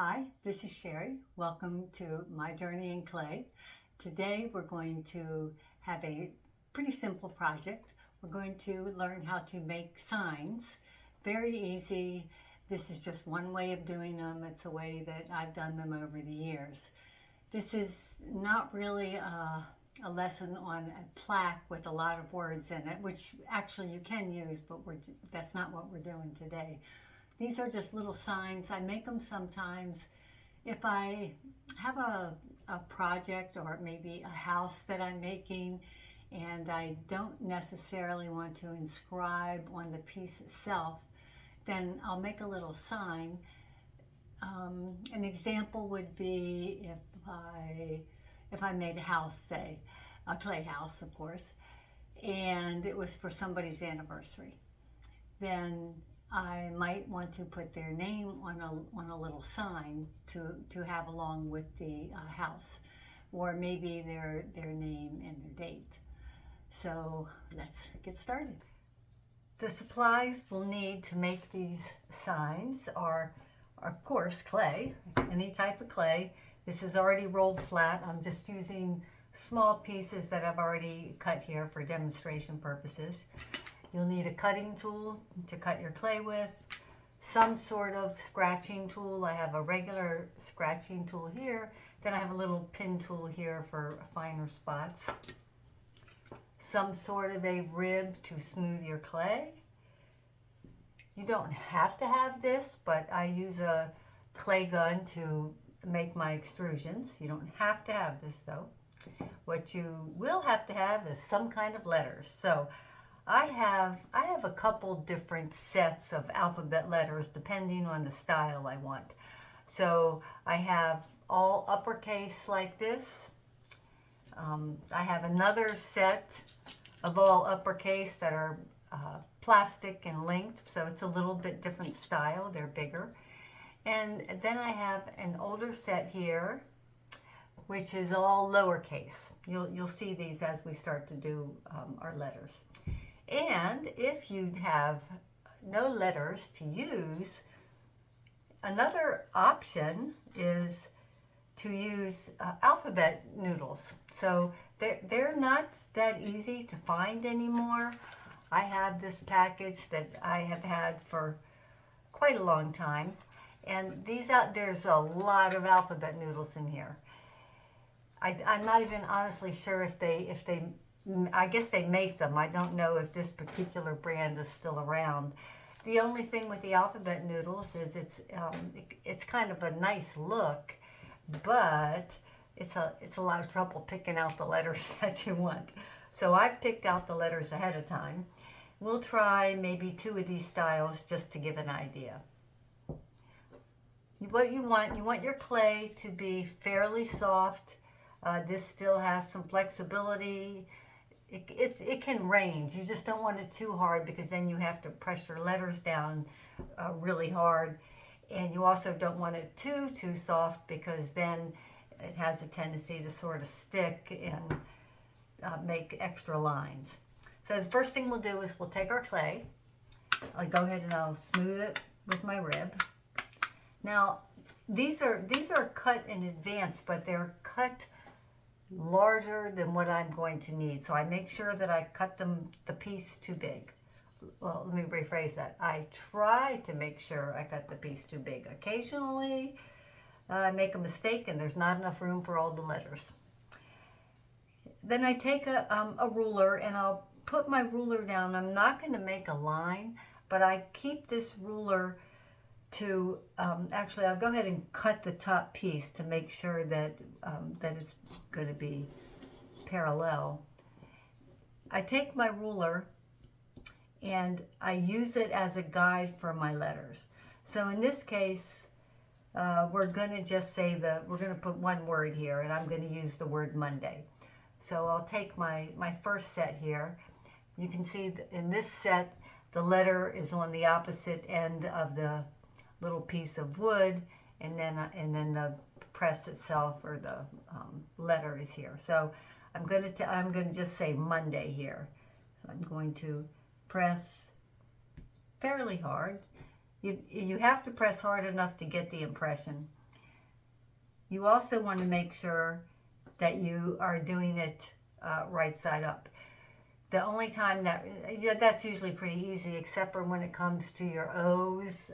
Hi, this is Sherry. Welcome to my journey in clay. Today we're going to have a pretty simple project. We're going to learn how to make signs. Very easy. This is just one way of doing them. It's a way that I've done them over the years. This is not really a lesson on a plaque with a lot of words in it, which actually you can use, but that's not what we're doing today. These are just little signs. I make them sometimes if I have a project or maybe a house that I'm making and I don't necessarily want to inscribe on the piece itself, then I'll make a little sign. An example would be if I made a house, say, a clay house, of course, and it was for somebody's anniversary. Then I might want to put their name on a little sign to have along with the house, or maybe their name and their date. So let's get started. The supplies we'll need to make these signs are, of course, clay, any type of clay. This is already rolled flat. I'm just using small pieces that I've already cut here for demonstration purposes. You'll need a cutting tool to cut your clay with, some sort of scratching tool. I have a regular scratching tool here. Then I have a little pin tool here for finer spots. Some sort of a rib to smooth your clay. You don't have to have this, but I use a clay gun to make my extrusions. You don't have to have this though. What you will have to have is some kind of letters. So I have a couple different sets of alphabet letters depending on the style I want. So I have all uppercase like this. I have another set of all uppercase that are plastic and linked, so it's a little bit different style. They're bigger. And then I have an older set here, which is all lowercase. You'll see these as we start to do our letters. And if you have no letters to use, another option is to use alphabet noodles. So they're not that easy to find anymore. I have this package that I have had for quite a long time. And there's a lot of alphabet noodles in here. I'm not even honestly sure if they I guess they make them. I don't know if this particular brand is still around. The only thing with the alphabet noodles is it's kind of a nice look, but it's a lot of trouble picking out the letters that you want. So I've picked out the letters ahead of time. We'll try maybe 2 of these styles just to give an idea. What you want your clay to be fairly soft. This still has some flexibility. It can range. You just don't want it too hard because then you have to press your letters down really hard. And you also don't want it too soft because then it has a tendency to sort of stick and make extra lines. So the first thing we'll do is we'll take our clay. I'll go ahead and I'll smooth it with my rib. Now, these are cut in advance, but they're cut larger than what I'm going to need. So I make sure that I cut the piece too big. Well, let me rephrase that. I try to make sure I cut the piece too big. Occasionally, I make a mistake and there's not enough room for all the letters. Then I take a ruler and I'll put my ruler down. I'm not going to make a line, but I keep this ruler to, actually I'll go ahead and cut the top piece to make sure that it's going to be parallel. I take my ruler and I use it as a guide for my letters. So in this case, we're going to just say we're going to put one word here and I'm going to use the word Monday. So I'll take my first set here. You can see in this set, the letter is on the opposite end of the little piece of wood, and then the press itself or the letter is here. So I'm going to just say Monday here. So I'm going to press fairly hard. You have to press hard enough to get the impression. you also want to make sure that you are doing it right side up. The only time that, yeah, that's usually pretty easy, except for when it comes to your O's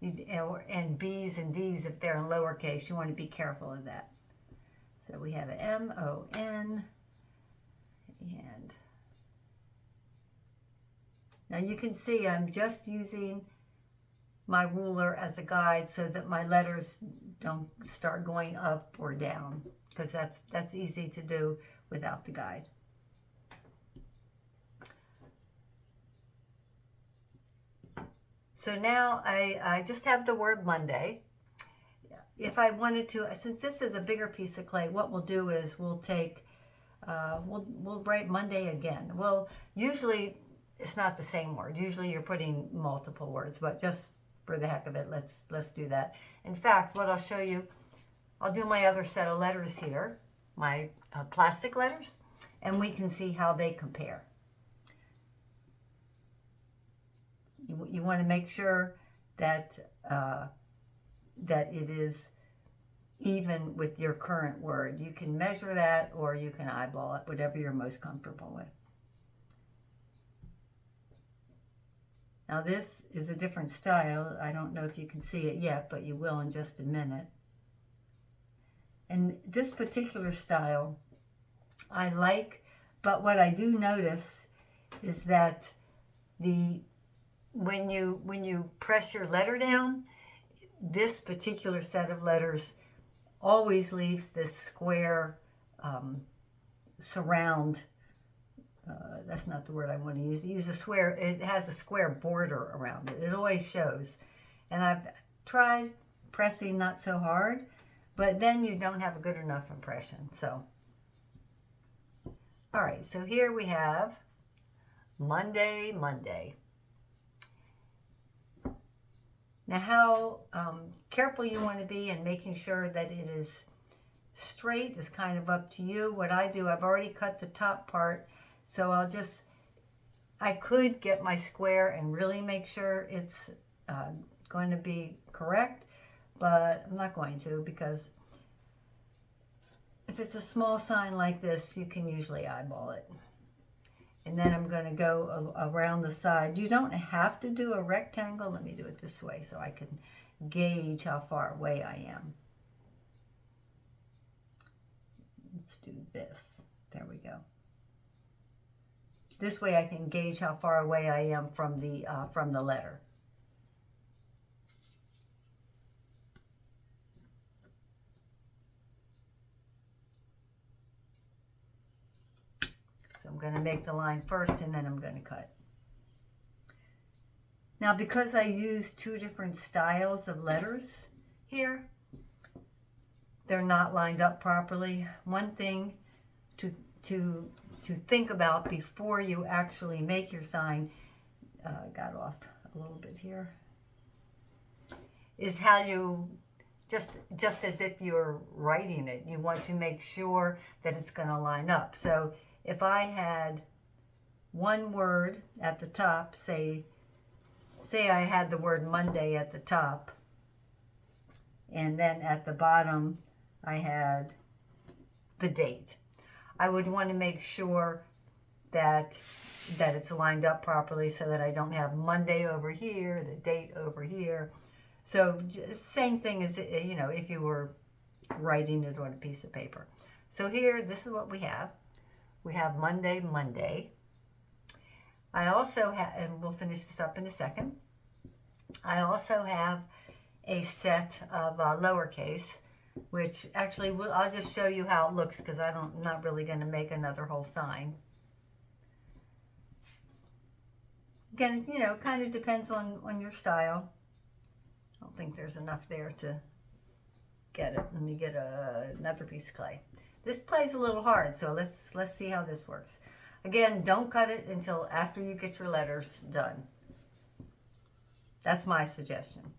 and B's and D's, if they're in lowercase, you want to be careful of that. So we have an M-O-N, and now you can see I'm just using my ruler as a guide so that my letters don't start going up or down, because that's easy to do without the guide. So now I just have the word Monday. If I wanted to, since this is a bigger piece of clay, what we'll do is we'll take, we'll write Monday again. Well, usually it's not the same word. Usually you're putting multiple words, but just for the heck of it, let's do that. In fact, what I'll show you, I'll do my other set of letters here, my plastic letters, and we can see how they compare. You want to make sure that that it is even with your current word. You can measure that, or you can eyeball it, whatever you're most comfortable with. Now this is a different style. I don't know if you can see it yet, but you will in just a minute. And this particular style I like, but what I do notice is that when you press your letter down, this particular set of letters always leaves this square surround. That's not the word I want to use. Use a square. It has a square border around it. It always shows. And I've tried pressing not so hard, but then you don't have a good enough impression. So, all right. So here we have Monday, Monday. Now, how careful you want to be in making sure that it is straight is kind of up to you. What I do, I've already cut the top part, so I could get my square and really make sure it's going to be correct, but I'm not going to, because if it's a small sign like this, you can usually eyeball it. And then I'm going to go around the side. You don't have to do a rectangle. Let me do it this way so I can gauge how far away I am. Let's do this. There we go. This way I can gauge how far away I am from the letter. So I'm going to make the line first, and then I'm going to cut. Now, because I use two different styles of letters here, they're not lined up properly. One thing to think about before you actually make your sign, got off a little bit here, is how you, just as if you're writing it, you want to make sure that it's going to line up. So if I had one word at the top, say I had the word Monday at the top, and then at the bottom I had the date, I would want to make sure that it's lined up properly so that I don't have Monday over here, the date over here. So same thing as, you know, if you were writing it on a piece of paper. So here, this is what we have. We have Monday, Monday. I also have, and we'll finish this up in a second, I also have a set of lowercase, which actually I'll just show you how it looks, because I'm not really going to make another whole sign. Again, you know, kind of depends on your style. I don't think there's enough there to get it. Let me get another piece of clay. This plays a little hard, so let's see how this works. Again, don't cut it until after you get your letters done. That's my suggestion.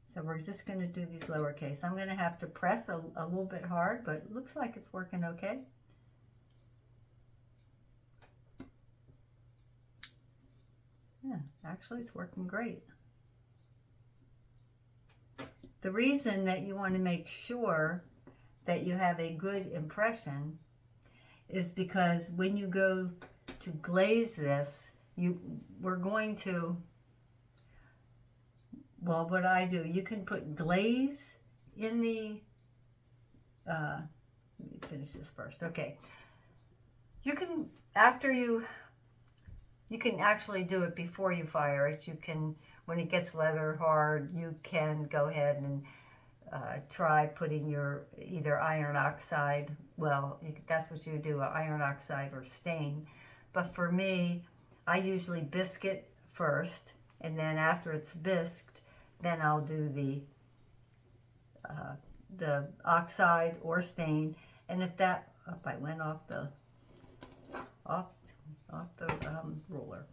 So we're just going to do these lowercase. I'm going to have to press a little bit hard, but it looks like it's working okay. Yeah, actually it's working great. The reason that you want to make sure that you have a good impression is because when you go to glaze this, we're going to, well, what I do, you can put glaze in the, let me finish this first. Okay. You can, you can actually do it before you fire it. You can, when it gets leather hard, you can go ahead and try putting your either iron oxide, well, that's what you do, iron oxide or stain. But for me, I usually bisque it first, and then after it's bisqued, then I'll do the oxide or stain. And if that, oh, I went off the ruler.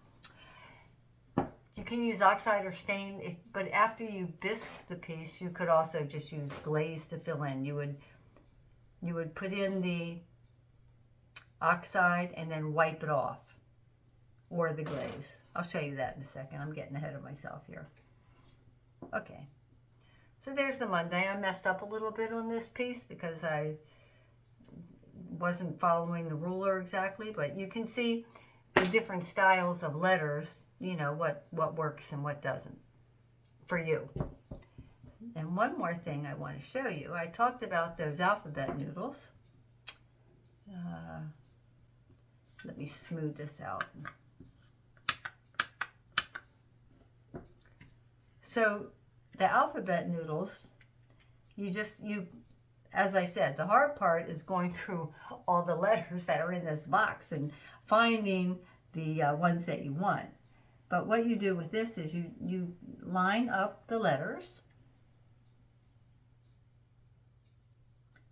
You can use oxide or stain, but after you bisque the piece, you could also just use glaze to fill in. You would put in the oxide and then wipe it off, or the glaze. I'll show you that in a second. I'm getting ahead of myself here. Okay, so there's the Monday. I messed up a little bit on this piece because I wasn't following the ruler exactly, but you can see the different styles of letters, you know, what works and what doesn't for you. And one more thing I want to show you. I talked about those alphabet noodles. Let me smooth this out. So the alphabet noodles, as I said, the hard part is going through all the letters that are in this box and finding the ones that you want. But what you do with this is you line up the letters.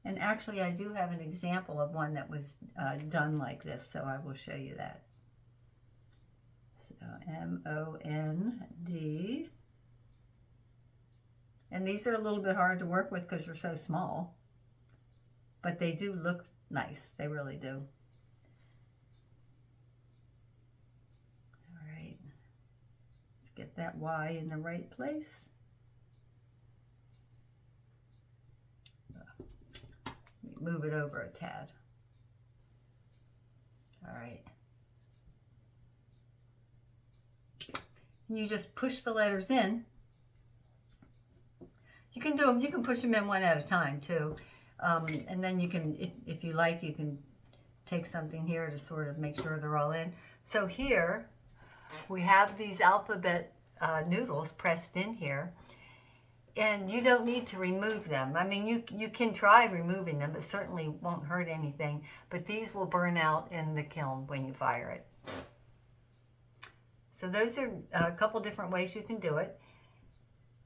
And actually, I do have an example of one that was done like this, so I will show you that. So M-O-N-D. And these are a little bit hard to work with because they're so small. But they do look nice. They really do. All right. Let's get that Y in the right place. Move it over a tad. All right. You just push the letters in. You can do them, you can push them in one at a time too. And then you can, if you like, you can take something here to sort of make sure they're all in. So here we have these alphabet noodles pressed in here. And you don't need to remove them. I mean, you can try removing them. It certainly won't hurt anything. But these will burn out in the kiln when you fire it. So those are a couple different ways you can do it.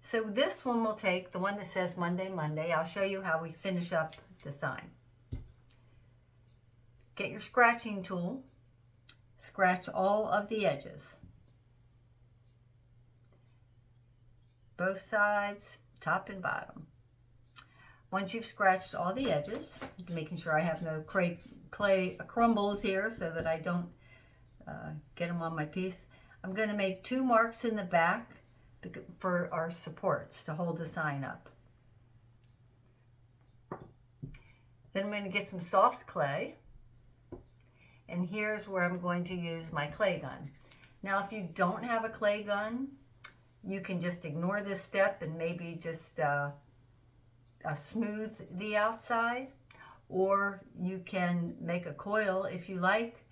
So this one will take, the one that says Monday, Monday. I'll show you how we finish up the sign. Get your scratching tool. Scratch all of the edges. Both sides, top and bottom. Once you've scratched all the edges, making sure I have no clay crumbles here so that I don't get them on my piece, I'm going to make 2 marks in the back for our supports to hold the sign up. Then I'm going to get some soft clay, and here's where I'm going to use my clay gun. Now if you don't have a clay gun, you can just ignore this step and maybe just smooth the outside, or you can make a coil if you like.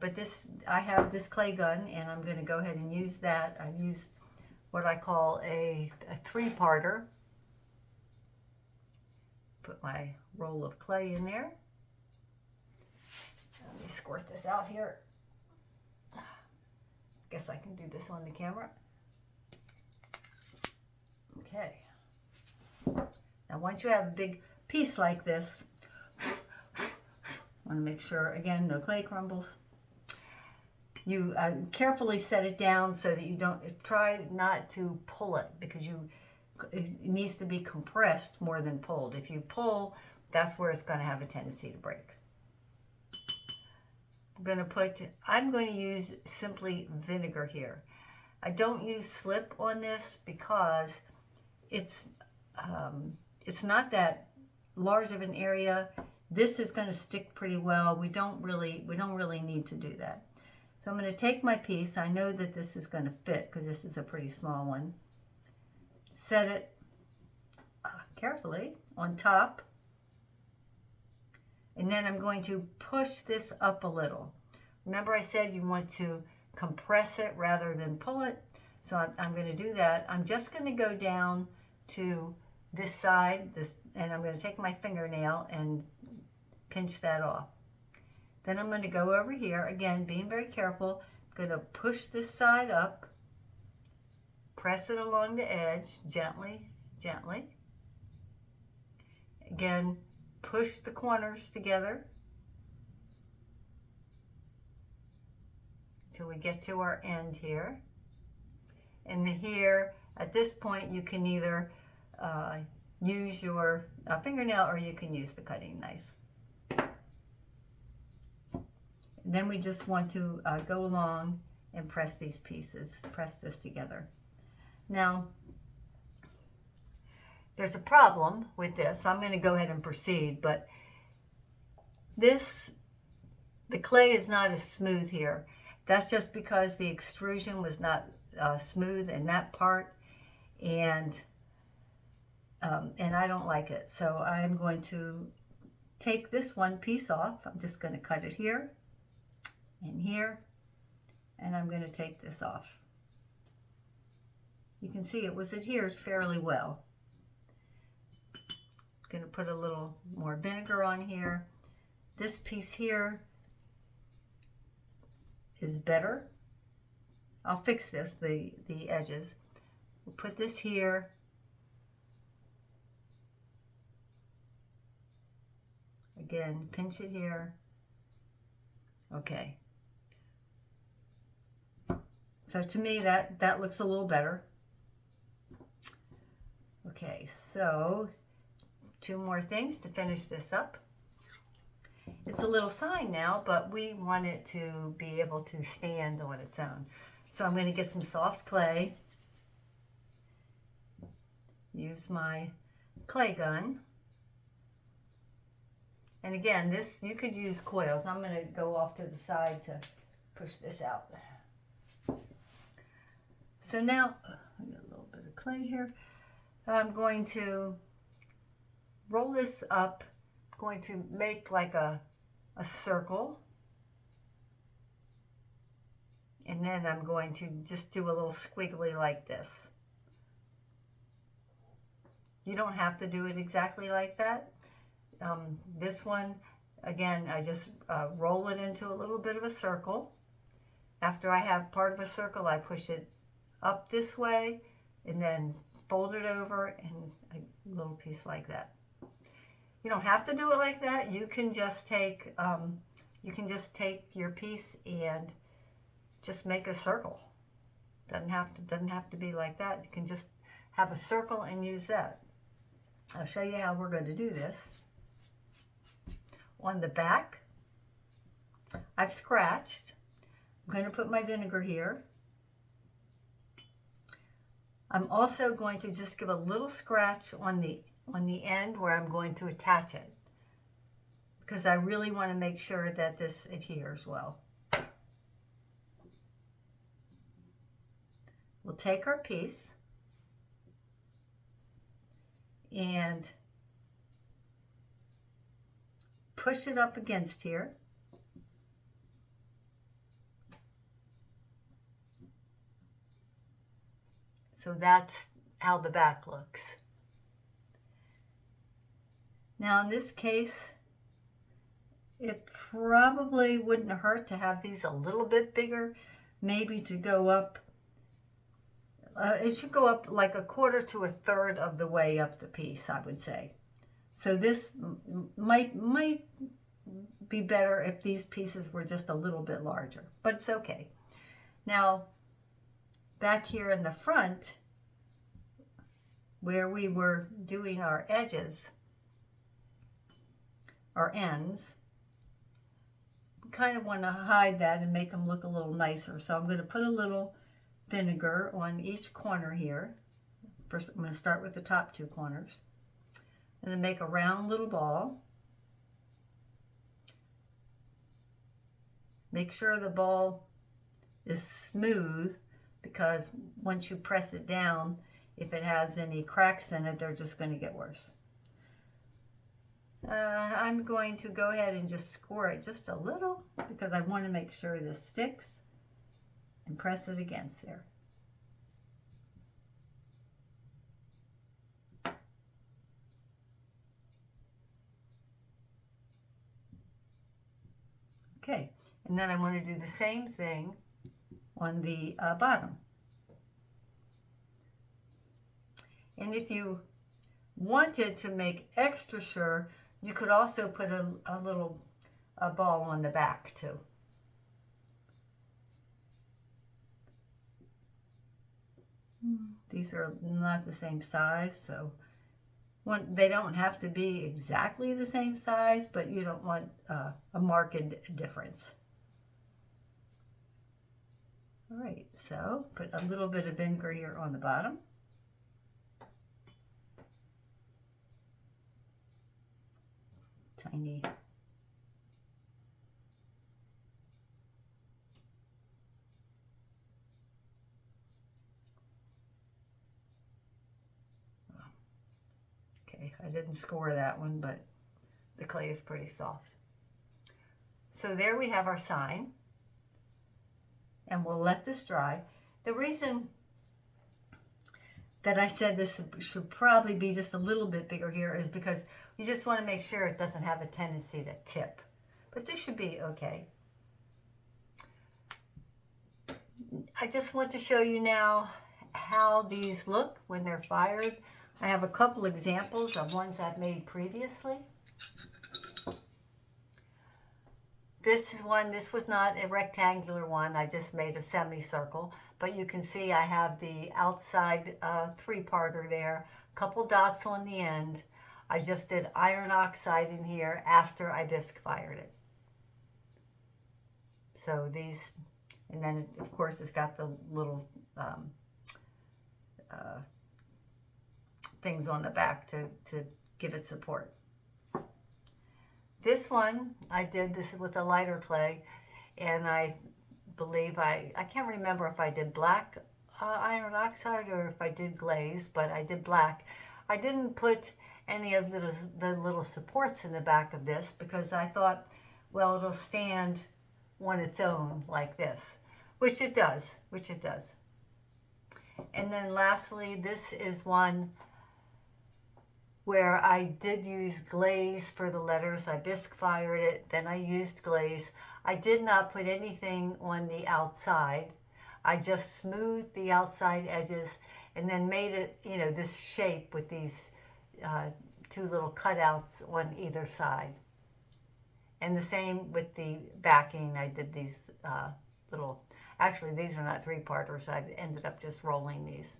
But I have this clay gun, and I'm going to go ahead and use that. I've used what I call a 3-parter. Put my roll of clay in there. Let me squirt this out here. Guess I can do this on the camera. Okay. Now once you have a big piece like this, want to make sure, again, no clay crumbles. You carefully set it down so that you don't, try not to pull it, because it needs to be compressed more than pulled. If you pull, that's where it's going to have a tendency to break. I'm going to use simply vinegar here. I don't use slip on this because it's it's not that large of an area. This is going to stick pretty well. We don't really need to do that. So I'm going to take my piece. I know that this is going to fit because this is a pretty small one. Set it carefully on top. And then I'm going to push this up a little. Remember I said you want to compress it rather than pull it. So I'm going to do that. I'm just going to go down to this side, and I'm going to take my fingernail and pinch that off. Then I'm going to go over here, again, being very careful. I'm going to push this side up, press it along the edge, gently, gently. Again, push the corners together till we get to our end here. And here, at this point, you can either use your fingernail or you can use the cutting knife. And then we just want to go along and press these pieces, press this together. Now, there's a problem with this. I'm going to go ahead and proceed, but the clay is not as smooth here. That's just because the extrusion was not smooth in that part, and I don't like it. So I'm going to take this one piece off. I'm just going to cut it here and here, and I'm going to take this off. You can see it was adhered fairly well. Going to put a little more vinegar on here. This piece here is better. I'll fix this, the edges. We'll put this here. Again, pinch it here. Okay. So to me, that looks a little better. Okay, so 2 more things to finish this up. It's a little sign now, but we want it to be able to stand on its own. So I'm going to get some soft clay, use my clay gun. And again, this, you could use coils. I'm going to go off to the side to push this out. So now, I got a little bit of clay here. I'm going to roll this up. I'm going to make like a circle. And then I'm going to just do a little squiggly like this. You don't have to do it exactly like that. This one, again, I just roll it into a little bit of a circle. After I have part of a circle, I push it up this way and then fold it over and a little piece like that. You don't have to do it like that. You can just take your piece and just make a circle. Doesn't have to be like that. You can just have a circle and use that. I'll show you how we're going to do this. On the back, I've scratched. I'm going to put my vinegar here. I'm also going to just give a little scratch on the end where I'm going to attach it, because I really want to make sure that this adheres well. We'll take our piece and push it up against here. So that's how the back looks. Now in this case, it probably wouldn't hurt to have these a little bit bigger, maybe to go up. It should go up like 1/4 to 1/3 of the way up the piece, I would say. So this might be better if these pieces were just a little bit larger, but it's okay. Now, back here in the front, where we were doing our edges, our ends, we kind of want to hide that and make them look a little nicer. So I'm going to put a little vinegar on each corner here. First, I'm going to start with the top two corners. And then make a round little ball. Make sure the ball is smooth, because once you press it down, if it has any cracks in it, they're just going to get worse. I'm going to go ahead and just score it just a little, because I want to make sure this sticks, and press it against there. Okay, and then I want to do the same thing on the bottom. And if you wanted to make extra sure, you could also put a little ball on the back too. These are not the same size, so they don't have to be exactly the same size, but you don't want a marked difference. All right, so put a little bit of vinegar here on the bottom. Tiny. Okay, I didn't score that one, but the clay is pretty soft. So there we have our sign, and we'll let this dry. The reason that I said this should probably be just a little bit bigger here is because you just want to make sure it doesn't have a tendency to tip. But this should be okay. I just want to show you now how these look when they're fired. I have a couple examples of ones I've made previously. This one, this was not a rectangular one. I just made a semicircle, but you can see I have the outside three-parter there, couple dots on the end. I just did iron oxide in here after I bisque fired it. So these, and then of course it's got the little things on the back to give it support. This one, I did this with a lighter clay, and I believe I can't remember if I did black iron oxide or if I did glaze, but I did black. I didn't put any of the little supports in the back of this because I thought, well, it'll stand on its own like this, which it does, And then lastly, this is one where I did use glaze for the letters. I bisque fired it, then I used glaze. I did not put anything on the outside. I just smoothed the outside edges and then made it, you know, this shape with these two little cutouts on either side. And the same with the backing. I did these little, actually these are not three-parters. I ended up just rolling these.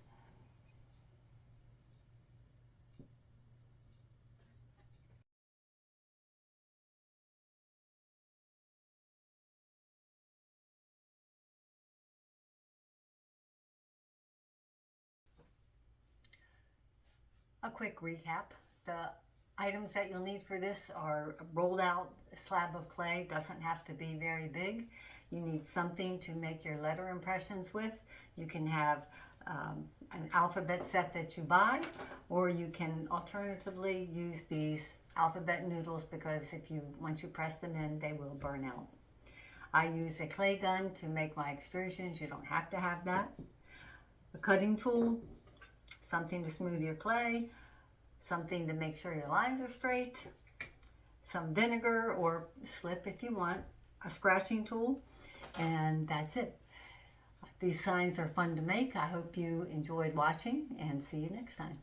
A quick recap. The items that you'll need for this are a rolled out slab of clay. Doesn't have to be very big. You need something to make your letter impressions with. You can have an alphabet set that you buy, or you can alternatively use these alphabet noodles because once you press them in, they will burn out. I use a clay gun to make my extrusions. You don't have to have that. A cutting tool, something to smooth your clay, something to make sure your lines are straight, some vinegar or slip if you want, a scratching tool, and that's it. These signs are fun to make. I hope you enjoyed watching, and see you next time.